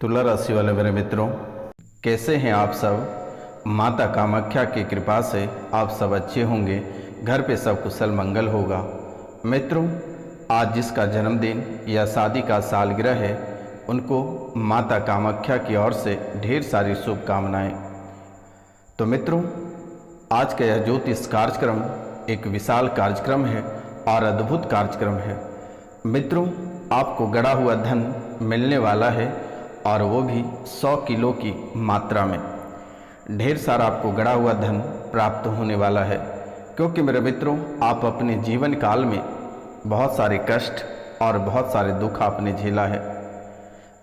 तुला राशि वाले मेरे मित्रों, कैसे हैं आप सब। माता कामाख्या की कृपा से आप सब अच्छे होंगे, घर पे सब कुशल मंगल होगा। मित्रों, आज जिसका जन्मदिन या शादी का सालगिरह है उनको माता कामाख्या की ओर से ढेर सारी शुभकामनाएं। तो मित्रों, आज का यह ज्योतिष कार्यक्रम एक विशाल कार्यक्रम है और अद्भुत कार्यक्रम है। मित्रों, आपको गड़ा हुआ धन मिलने वाला है और वो भी 100 किलो की मात्रा में। ढेर सारा आपको गड़ा हुआ धन प्राप्त होने वाला है, क्योंकि मेरे मित्रों, आप अपने जीवन काल में बहुत सारे कष्ट और बहुत सारे दुख आपने झेला है।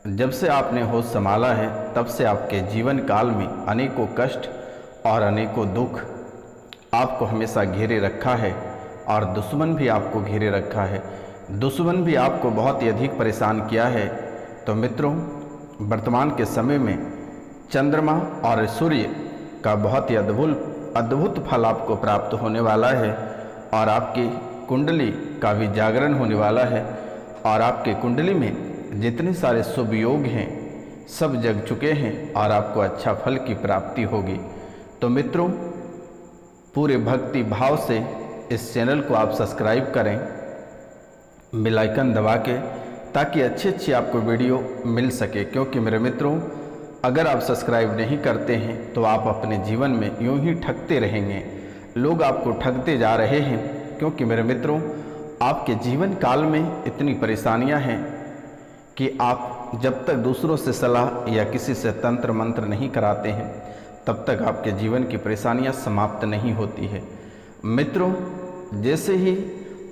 जब से आपने होश संभाला है तब से आपके जीवन काल में अनेकों कष्ट और अनेकों दुख आपको हमेशा घेरे रखा है और दुश्मन भी आपको घेरे रखा है। दुश्मन भी आपको बहुत ही अधिक परेशान किया है। तो मित्रों, वर्तमान के समय में चंद्रमा और सूर्य का बहुत ही अद्भुत फल आपको प्राप्त होने वाला है और आपकी कुंडली का भी जागरण होने वाला है और आपके कुंडली में जितने सारे शुभ योग हैं सब जग चुके हैं और आपको अच्छा फल की प्राप्ति होगी। तो मित्रों, पूरे भक्ति भाव से इस चैनल को आप सब्सक्राइब करें, बेल आइकन दबा के, ताकि अच्छी आपको वीडियो मिल सके। क्योंकि मेरे मित्रों, अगर आप सब्सक्राइब नहीं करते हैं तो आप अपने जीवन में यूं ही ठगते रहेंगे। लोग आपको ठगते जा रहे हैं, क्योंकि मेरे मित्रों, आपके जीवन काल में इतनी परेशानियां हैं कि आप जब तक दूसरों से सलाह या किसी से तंत्र मंत्र नहीं कराते हैं तब तक आपके जीवन की परेशानियां समाप्त नहीं होती है। मित्रों, जैसे ही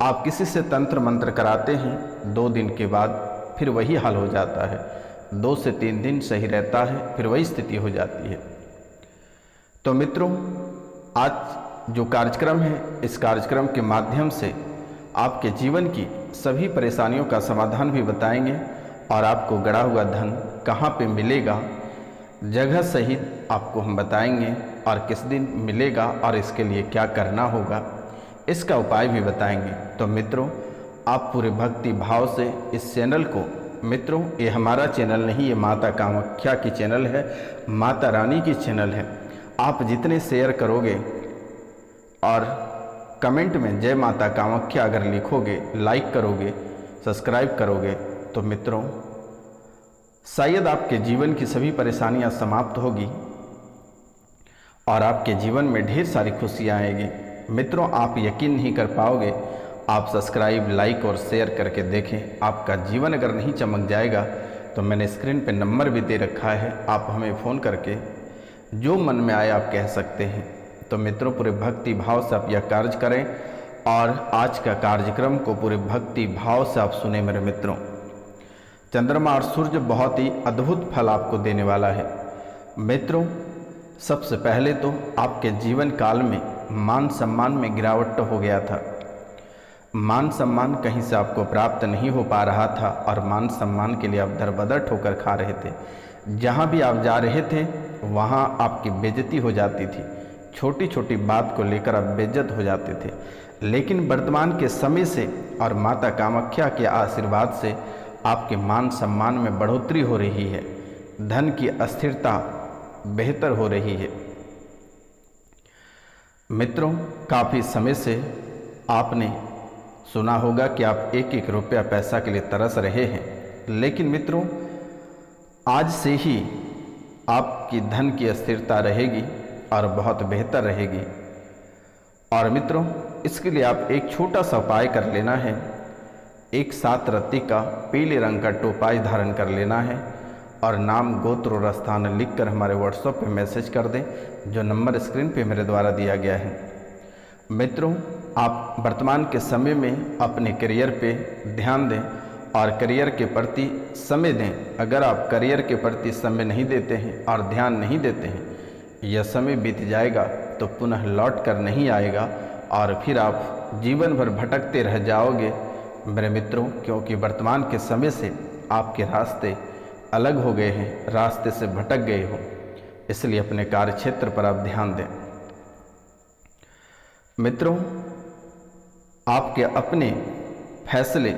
आप किसी से तंत्र मंत्र कराते हैं 2 दिन के बाद फिर वही हाल हो जाता है। 2 से 3 दिन सही रहता है, फिर वही स्थिति हो जाती है। तो मित्रों, आज जो कार्यक्रम है, इस कार्यक्रम के माध्यम से आपके जीवन की सभी परेशानियों का समाधान भी बताएंगे और आपको गड़ा हुआ धन कहाँ पे मिलेगा, जगह सहित आपको हम बताएंगे और किस दिन मिलेगा और इसके लिए क्या करना होगा, इसका उपाय भी बताएंगे। तो मित्रों, आप पूरे भक्ति भाव से इस चैनल को, मित्रों ये हमारा चैनल नहीं, ये माता कामाख्या की चैनल है, माता रानी की चैनल है। आप जितने शेयर करोगे और कमेंट में जय माता कामाख्या अगर लिखोगे, लाइक करोगे, सब्सक्राइब करोगे, तो मित्रों शायद आपके जीवन की सभी परेशानियां समाप्त होगी और आपके जीवन में ढेर सारी खुशियां आएगी। मित्रों, आप यकीन नहीं कर पाओगे। आप सब्सक्राइब, लाइक और शेयर करके देखें। आपका जीवन अगर नहीं चमक जाएगा तो मैंने स्क्रीन पे नंबर भी दे रखा है, आप हमें फ़ोन करके जो मन में आए आप कह सकते हैं। तो मित्रों, पूरे भक्ति भाव से आप यह कार्य करें और आज का कार्यक्रम को पूरे भक्ति भाव से आप सुने। मेरे मित्रों, चंद्रमा और सूर्य बहुत ही अद्भुत फल आपको देने वाला है। मित्रों, सबसे पहले तो आपके जीवन काल में मान सम्मान में गिरावट हो गया था। मान सम्मान कहीं से आपको प्राप्त नहीं हो पा रहा था और मान सम्मान के लिए आप दरबदर ठोकर खा रहे थे। जहाँ भी आप जा रहे थे वहाँ आपकी बेइज्जती हो जाती थी। छोटी छोटी बात को लेकर आप बेइज्जत हो जाते थे। लेकिन वर्तमान के समय से और माता कामाख्या के आशीर्वाद से आपके मान सम्मान में बढ़ोतरी हो रही है। धन की अस्थिरता बेहतर हो रही है। मित्रों, काफ़ी समय से आपने सुना होगा कि आप 1-1 रुपया पैसा के लिए तरस रहे हैं, लेकिन मित्रों आज से ही आपकी धन की अस्थिरता रहेगी और बहुत बेहतर रहेगी। और मित्रों, इसके लिए आप एक छोटा सा उपाय कर लेना है। एक 7 रत्ती का पीले रंग का टोपाई धारण कर लेना है और नाम, गोत्र और स्थान लिखकर हमारे व्हाट्सएप पे मैसेज कर दें, जो नंबर स्क्रीन पे मेरे द्वारा दिया गया है। मित्रों, आप वर्तमान के समय में अपने करियर पे ध्यान दें और करियर के प्रति समय दें। अगर आप करियर के प्रति समय नहीं देते हैं और ध्यान नहीं देते हैं, यह समय बीत जाएगा तो पुनः लौट कर नहीं आएगा और फिर आप जीवन भर भटकते रह जाओगे मेरे मित्रों। क्योंकि वर्तमान के समय से आपके रास्ते अलग हो गए हैं, रास्ते से भटक गए हो, इसलिए अपने कार्य क्षेत्र पर आप ध्यान दें। मित्रों, आपके अपने फैसले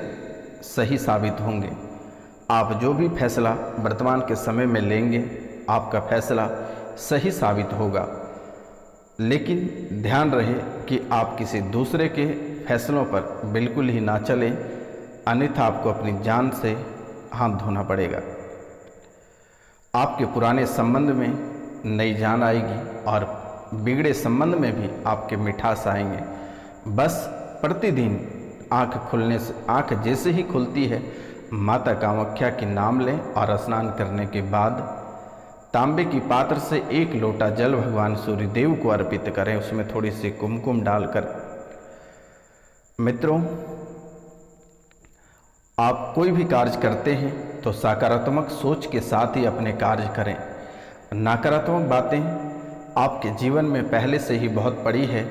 सही साबित होंगे। आप जो भी फैसला वर्तमान के समय में लेंगे आपका फैसला सही साबित होगा। लेकिन ध्यान रहे कि आप किसी दूसरे के फैसलों पर बिल्कुल ही ना चलें, अन्यथा आपको अपनी जान से हाथ धोना पड़ेगा। आपके पुराने संबंध में नई जान आएगी और बिगड़े संबंध में भी आपके मिठास आएंगे। बस प्रतिदिन आँख जैसे ही खुलती है माता कामाख्या के नाम लें और स्नान करने के बाद तांबे की पात्र से 1 लोटा जल भगवान सूर्यदेव को अर्पित करें, उसमें थोड़ी सी कुमकुम डालकर। मित्रों, आप कोई भी कार्य करते हैं तो सकारात्मक सोच के साथ ही अपने कार्य करें। नकारात्मक बातें आपके जीवन में पहले से ही बहुत पड़ी है,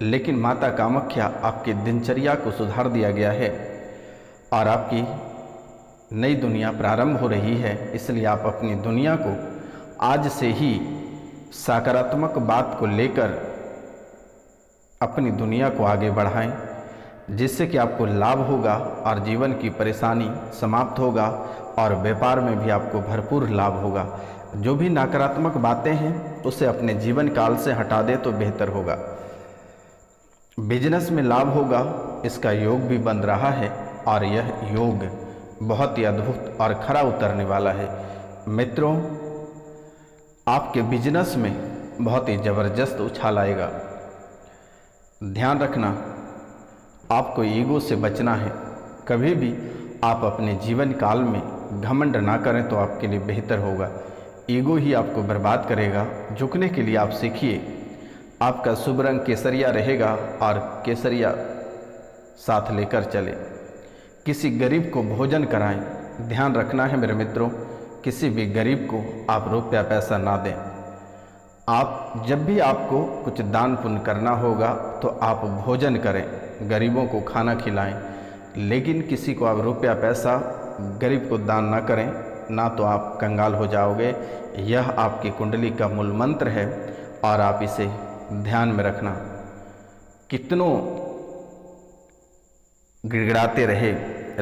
लेकिन माता कामाख्या आपकी दिनचर्या को सुधार दिया गया है और आपकी नई दुनिया प्रारंभ हो रही है। इसलिए आप अपनी दुनिया को आज से ही सकारात्मक बात को लेकर अपनी दुनिया को आगे बढ़ाएं, जिससे कि आपको लाभ होगा और जीवन की परेशानी समाप्त होगा और व्यापार में भी आपको भरपूर लाभ होगा। जो भी नकारात्मक बातें हैं उसे अपने जीवन काल से हटा दें तो बेहतर होगा। बिजनेस में लाभ होगा, इसका योग भी बन रहा है और यह योग बहुत ही अद्भुत और खरा उतरने वाला है। मित्रों, आपके बिजनेस में बहुत ही ज़बरदस्त उछाल आएगा। ध्यान रखना, आपको ईगो से बचना है। कभी भी आप अपने जीवन काल में घमंड ना करें तो आपके लिए बेहतर होगा। ईगो ही आपको बर्बाद करेगा। झुकने के लिए आप सीखिए। आपका शुभ रंग केसरिया रहेगा और केसरिया साथ लेकर चले। किसी गरीब को भोजन कराएं। ध्यान रखना है मेरे मित्रों, किसी भी गरीब को आप रुपया पैसा ना दें। आप जब भी आपको कुछ दान पुण्य करना होगा तो आप भोजन करें, गरीबों को खाना खिलाएं, लेकिन किसी को आप रुपया पैसा गरीब को दान ना करें, ना तो आप कंगाल हो जाओगे। यह आपकी कुंडली का मूल मंत्र है और आप इसे ध्यान में रखना। कितनों गिड़गिड़ाते रहे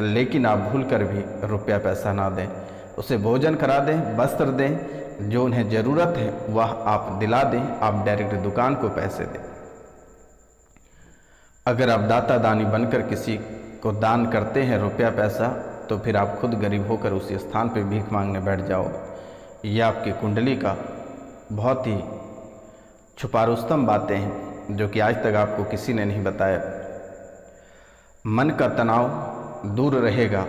लेकिन आप भूलकर भी रुपया पैसा ना दें, उसे भोजन करा दें, वस्त्र दें, जो उन्हें ज़रूरत है वह आप दिला दें। आप डायरेक्ट दुकान को पैसे दें। अगर आप दाता दानी बनकर किसी को दान करते हैं रुपया पैसा, तो फिर आप खुद गरीब होकर उसी स्थान पर भीख मांगने बैठ जाओगे। यह आपकी कुंडली का बहुत ही छुपा रुस्तम बातें हैं जो कि आज तक आपको किसी ने नहीं बताया। मन का तनाव दूर रहेगा।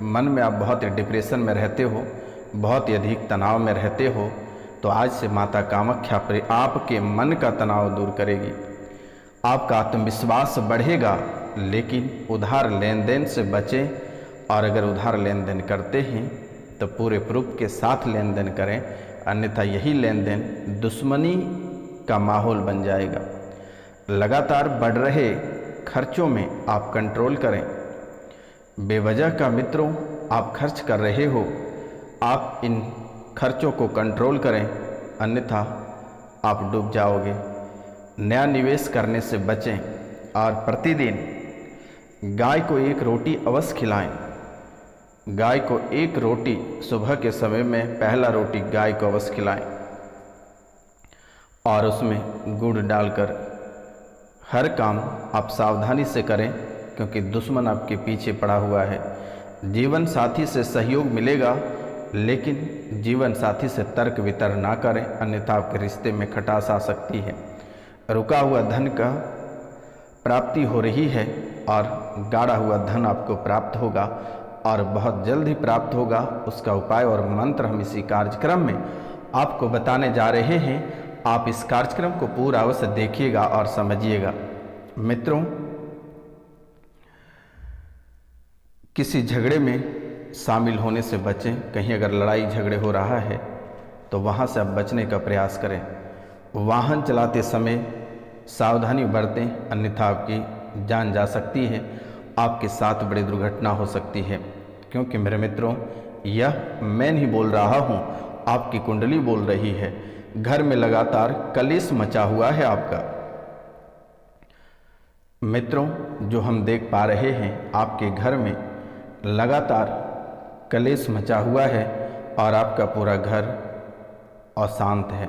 मन में आप बहुत ही डिप्रेशन में रहते हो, बहुत ही अधिक तनाव में रहते हो, तो आज से माता कामाख्या आपके मन का तनाव दूर करेगी। आपका आत्मविश्वास बढ़ेगा, लेकिन उधार लेन देन से बचें। और अगर उधार लेन देन करते हैं तो पूरे प्रूफ के साथ लेन देन करें, अन्यथा यही लेन देन दुश्मनी का माहौल बन जाएगा। लगातार बढ़ रहे खर्चों में आप कंट्रोल करें। बेवजह का मित्रों आप खर्च कर रहे हो, आप इन खर्चों को कंट्रोल करें, अन्यथा आप डूब जाओगे। नया निवेश करने से बचें और प्रतिदिन गाय को 1 रोटी अवश्य खिलाएं। गाय को 1 रोटी सुबह के समय में पहला रोटी गाय को अवश्य खिलाएं और उसमें गुड़ डालकर हर काम आप सावधानी से करें, क्योंकि दुश्मन आपके पीछे पड़ा हुआ है। जीवन साथी से सहयोग मिलेगा, लेकिन जीवन साथी से तर्क वितर्क ना करें, अन्यथा आपके रिश्ते में खटास आ सकती है। रुका हुआ धन का प्राप्ति हो रही है और गाड़ा हुआ धन आपको प्राप्त होगा और बहुत जल्द ही प्राप्त होगा। उसका उपाय और मंत्र हम इसी कार्यक्रम में आपको बताने जा रहे हैं। आप इस कार्यक्रम को पूरा अवश्य देखिएगा और समझिएगा। मित्रों, किसी झगड़े में शामिल होने से बचें। कहीं अगर लड़ाई झगड़े हो रहा है तो वहाँ से आप बचने का प्रयास करें। वाहन चलाते समय सावधानी बरतें, अन्यथा आपकी जान जा सकती है, आपके साथ बड़ी दुर्घटना हो सकती है। क्योंकि मेरे मित्रों, यह मैं नहीं बोल रहा हूँ, आपकी कुंडली बोल रही है। घर में लगातार कलेश मचा हुआ है आपका। मित्रों, जो हम देख पा रहे हैं, आपके घर में लगातार कलेश मचा हुआ है और आपका पूरा घर अशांत है।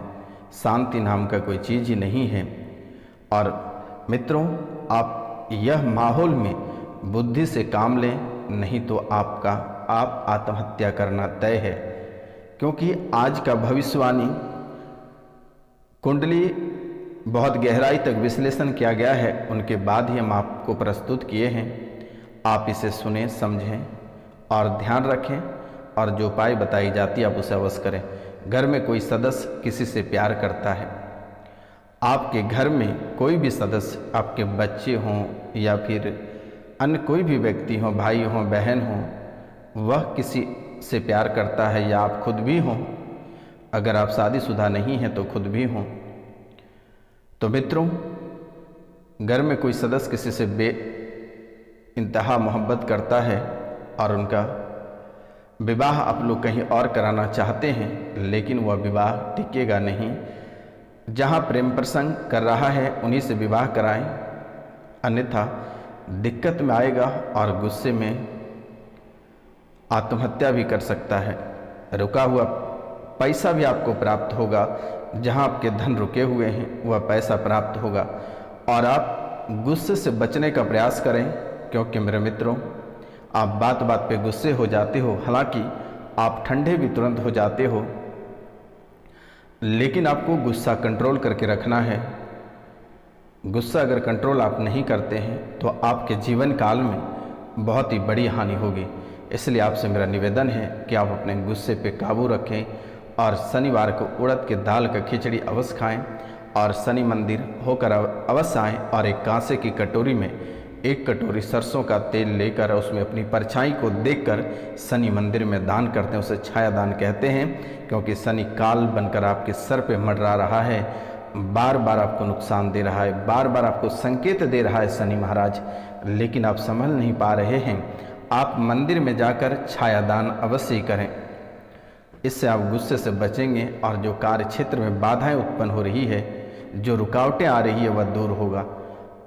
शांति नाम का कोई चीज़ ही नहीं है। और मित्रों, आप यह माहौल में बुद्धि से काम लें, नहीं तो आप आत्महत्या करना तय है। क्योंकि आज का भविष्यवाणी कुंडली बहुत गहराई तक विश्लेषण किया गया है, उनके बाद ही हम आपको प्रस्तुत किए हैं। आप इसे सुने, समझें और ध्यान रखें, और जो उपाय बताई जाती है आप उसे अवश्य करें। घर में कोई सदस्य किसी से प्यार करता है, आपके घर में कोई भी सदस्य, आपके बच्चे हों या फिर अन्य कोई भी व्यक्ति हो, भाई हों, बहन हों, वह किसी से प्यार करता है, या आप खुद भी हों, अगर आप शादीशुदा नहीं हैं तो खुद भी हों, तो मित्रों, घर में कोई सदस्य किसी से इंतहा मोहब्बत करता है और उनका विवाह आप लोग कहीं और कराना चाहते हैं, लेकिन वह विवाह टिकेगा नहीं। जहाँ प्रेम प्रसंग कर रहा है उन्हीं से विवाह कराएं, अन्यथा दिक्कत में आएगा और गुस्से में आत्महत्या भी कर सकता है। रुका हुआ पैसा भी आपको प्राप्त होगा, जहाँ आपके धन रुके हुए हैं वह पैसा प्राप्त होगा। और आप गुस्से से बचने का प्रयास करें, क्योंकि मेरे मित्रों, आप बात बात पे गुस्से हो जाते हो। हालांकि आप ठंडे भी तुरंत हो जाते हो, लेकिन आपको गुस्सा कंट्रोल करके रखना है। गुस्सा अगर कंट्रोल आप नहीं करते हैं तो आपके जीवन काल में बहुत ही बड़ी हानि होगी। इसलिए आपसे मेरा निवेदन है कि आप अपने गुस्से पे काबू रखें और शनिवार को उड़द के दाल का खिचड़ी अवश्य खाएं और शनि मंदिर होकर अवश्य आएँ और एक कांसे की कटोरी में 1 कटोरी सरसों का तेल लेकर उसमें अपनी परछाई को देखकर शनि मंदिर में दान करते हैं। उसे छाया दान कहते हैं, क्योंकि शनि काल बनकर आपके सर पे मंडरा रहा है, बार बार आपको नुकसान दे रहा है, बार बार आपको संकेत दे रहा है शनि महाराज, लेकिन आप संभल नहीं पा रहे हैं। आप मंदिर में जाकर छाया दान अवश्य ही करें। इससे आप गुस्से से बचेंगे और जो कार्य क्षेत्र में बाधाएं उत्पन्न हो रही है, जो रुकावटें आ रही है, वह दूर होगा।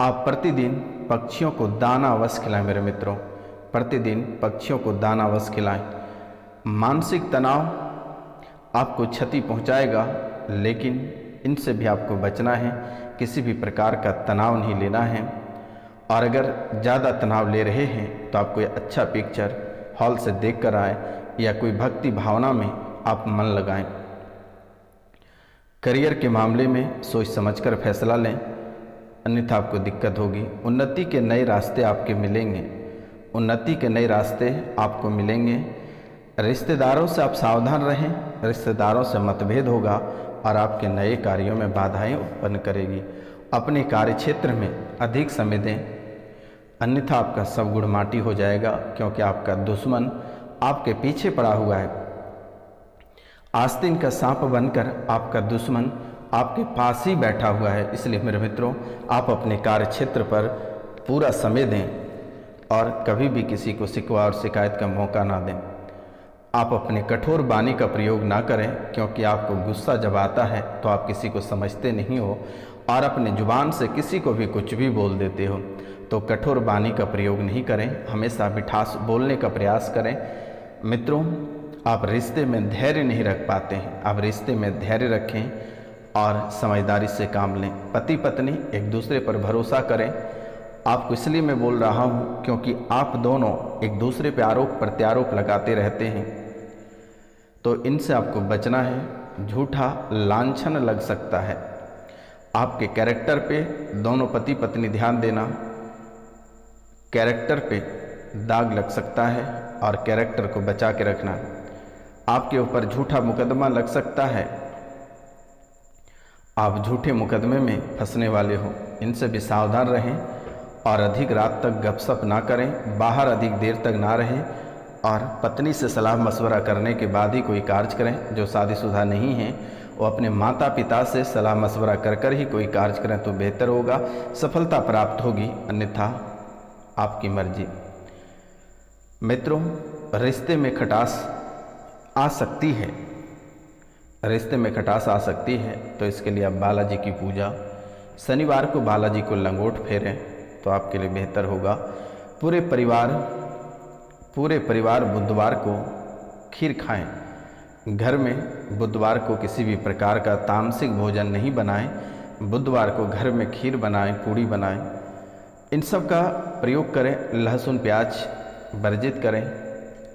आप प्रतिदिन पक्षियों को दाना अवश्य खिलाएं मेरे मित्रों, प्रतिदिन पक्षियों को दाना अवश्य खिलाएं। मानसिक तनाव आपको क्षति पहुंचाएगा, लेकिन इनसे भी आपको बचना है। किसी भी प्रकार का तनाव नहीं लेना है, और अगर ज़्यादा तनाव ले रहे हैं तो आप कोई अच्छा पिक्चर हॉल से देख कर आए या कोई भक्ति भावना में आप मन लगाएं। करियर के मामले में सोच समझकर फैसला लें, अन्यथा आपको दिक्कत होगी। उन्नति के नए रास्ते आपके मिलेंगे, उन्नति के नए रास्ते आपको मिलेंगे। रिश्तेदारों से आप सावधान रहें, रिश्तेदारों से मतभेद होगा और आपके नए कार्यों में बाधाएं उत्पन्न करेगी। अपने कार्य क्षेत्र में अधिक समय दें, अन्यथा आपका सब गुण माटी हो जाएगा, क्योंकि आपका दुश्मन आपके पीछे पड़ा हुआ है। आस्तीन का सांप बनकर आपका दुश्मन आपके पास ही बैठा हुआ है। इसलिए मेरे मित्रों, आप अपने कार्य क्षेत्र पर पूरा समय दें और कभी भी किसी को शिकवा और शिकायत का मौका ना दें। आप अपने कठोर वाणी का प्रयोग ना करें, क्योंकि आपको गुस्सा जब आता है तो आप किसी को समझते नहीं हो और अपने जुबान से किसी को भी कुछ भी बोल देते हो। तो कठोर वाणी का प्रयोग नहीं करें, हमेशा मिठास बोलने का प्रयास करें। मित्रों, आप रिश्ते में धैर्य नहीं रख पाते हैं, आप रिश्ते में धैर्य रखें और समझदारी से काम लें। पति पत्नी एक दूसरे पर भरोसा करें। आपको इसलिए मैं बोल रहा हूँ क्योंकि आप दोनों एक दूसरे पर आरोप प्रत्यारोप लगाते रहते हैं, तो इनसे आपको बचना है। झूठा लांछन लग सकता है आपके कैरेक्टर पे। दोनों पति पत्नी ध्यान देना, कैरेक्टर पे दाग लग सकता है और कैरेक्टर को बचा के रखना। आपके ऊपर झूठा मुकदमा लग सकता है, आप झूठे मुकदमे में फंसने वाले हो। इनसे भी सावधान रहें और अधिक रात तक गपशप ना करें, बाहर अधिक देर तक ना रहें और पत्नी से सलाह मशवरा करने के बाद ही कोई कार्य करें। जो शादीशुदा नहीं हैं वो अपने माता पिता से सलाह मशवरा कर कर ही कोई कार्य करें तो बेहतर होगा, सफलता प्राप्त होगी, अन्यथा आपकी मर्जी। मित्रों, रिश्ते में खटास आ सकती है, रिश्ते में खटास आ सकती है, तो इसके लिए आप बालाजी की पूजा, शनिवार को बालाजी को लंगोट फेरें तो आपके लिए बेहतर होगा। पूरे परिवार बुधवार को खीर खाएं। घर में बुधवार को किसी भी प्रकार का तामसिक भोजन नहीं बनाएं। बुधवार को घर में खीर बनाएं, पूड़ी बनाएं, इन सब का प्रयोग करें। लहसुन प्याज वर्जित करें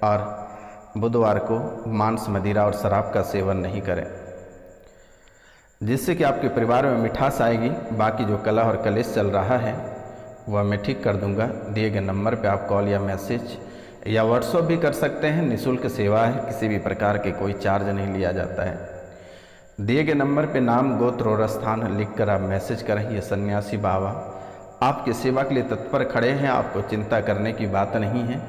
और बुधवार को मांस, मदिरा और शराब का सेवन नहीं करें, जिससे कि आपके परिवार में मिठास आएगी। बाकी जो कलह और कलेश चल रहा है वह मैं ठीक कर दूंगा। दिए गए नंबर पे आप कॉल या मैसेज या व्हाट्सएप भी कर सकते हैं। निःशुल्क सेवा है, किसी भी प्रकार के कोई चार्ज नहीं लिया जाता है। दिए गए नंबर पे नाम, गोत्र और स्थान लिखकर आप मैसेज करें। ये सन्यासी बाबा आपकी सेवा के लिए तत्पर खड़े हैं। आपको चिंता करने की बात नहीं है।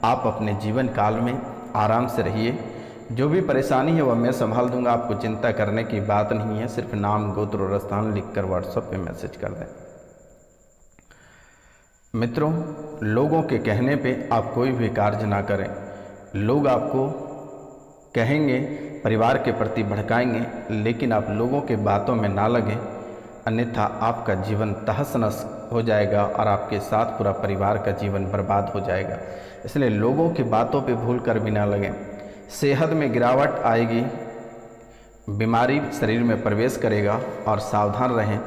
आप अपने जीवन काल में आराम से रहिए। जो भी परेशानी है वह मैं संभाल दूंगा। आपको चिंता करने की बात नहीं है। सिर्फ नाम, गोत्र और स्थान लिखकर व्हाट्सएप पे मैसेज कर दें। मित्रों, लोगों के कहने पे आप कोई भी कार्य ना करें। लोग आपको कहेंगे, परिवार के प्रति भड़काएंगे, लेकिन आप लोगों के बातों में ना लगें, अन्यथा आपका जीवन तहस नहस हो जाएगा और आपके साथ पूरा परिवार का जीवन बर्बाद हो जाएगा। इसलिए लोगों की बातों पे भूल कर भी ना लगें। सेहत में गिरावट आएगी, बीमारी शरीर में प्रवेश करेगा और सावधान रहें,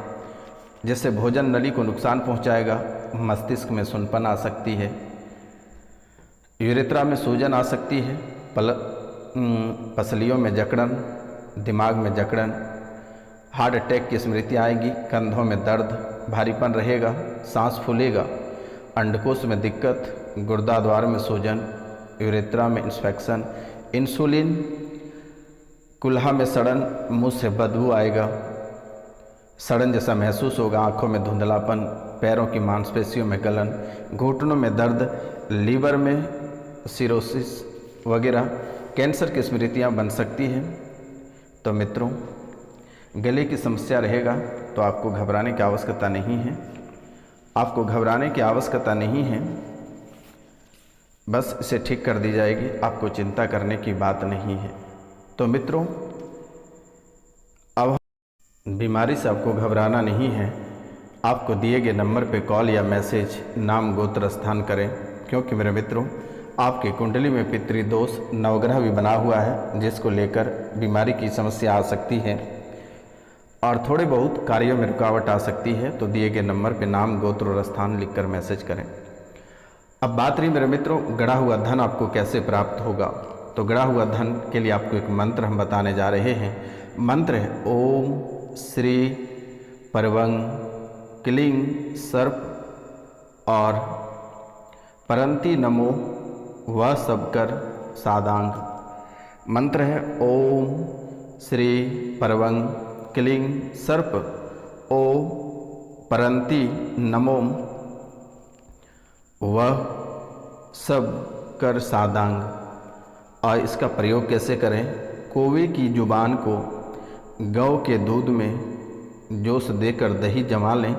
जिससे भोजन नली को नुकसान पहुंचाएगा। मस्तिष्क में सुनपन आ सकती है, यूरेथ्रा में सूजन आ सकती है, पसलियों में जकड़न, दिमाग में जकड़न, हार्ट अटैक की स्मृति आएगी, कंधों में दर्द, भारीपन रहेगा, सांस फूलेगा, अंडकोश में दिक्कत, गुर्दा द्वार में सूजन, यूरेथ्रा में इंफेक्शन, इंसुलिन, कुल्हा में सड़न, मुंह से बदबू आएगा, सड़न जैसा महसूस होगा, आंखों में धुंधलापन, पैरों की मांसपेशियों में गलन, घुटनों में दर्द, लीवर में सिरोसिस वगैरह कैंसर की स्मृतियाँ बन सकती हैं। तो मित्रों, गले की समस्या रहेगा तो आपको घबराने की आवश्यकता नहीं है। आपको घबराने की आवश्यकता नहीं है, बस इसे ठीक कर दी जाएगी। आपको चिंता करने की बात नहीं है। तो मित्रों, अब बीमारी से आपको घबराना नहीं है। आपको दिए गए नंबर पे कॉल या मैसेज नाम, गोत्र, स्थान करें, क्योंकि मेरे मित्रों, आपकी कुंडली में पितृदोष नवग्रह भी बना हुआ है, जिसको लेकर बीमारी की समस्या आ सकती है और थोड़े बहुत कार्यों में रुकावट आ सकती है। तो दिए गए नंबर पे नाम, गोत्र और स्थान लिखकर मैसेज करें। अब बात रही मेरे मित्रों, गड़ा हुआ धन आपको कैसे प्राप्त होगा। तो गड़ा हुआ धन के लिए आपको एक मंत्र हम बताने जा रहे हैं। मंत्र है ओम श्री परवंग क्लीं सर्प और परंती नमो व सब कर सादांग। मंत्र है ओम श्री परवंग क्लीं सर्प ओ परंती नमो वह सब कर सादांग। और इसका प्रयोग कैसे करें। कौवे की जुबान को गौ के दूध में जोश देकर दही जमा लें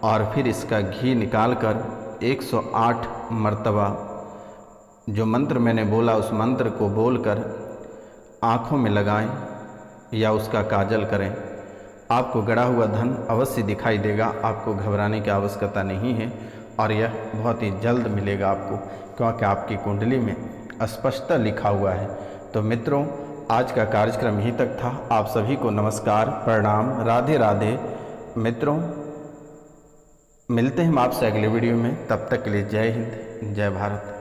और फिर इसका घी निकालकर 108 मर्तबा जो मंत्र मैंने बोला उस मंत्र को बोलकर आँखों में लगाएं या उसका काजल करें। आपको गड़ा हुआ धन अवश्य दिखाई देगा। आपको घबराने की आवश्यकता नहीं है और यह बहुत ही जल्द मिलेगा आपको, क्योंकि आपकी कुंडली में स्पष्टता लिखा हुआ है। तो मित्रों, आज का कार्यक्रम यहीं तक था। आप सभी को नमस्कार, प्रणाम, राधे राधे। मित्रों, मिलते हैं हम आपसे अगले वीडियो में। तब तक के लिए जय हिंद, जय भारत।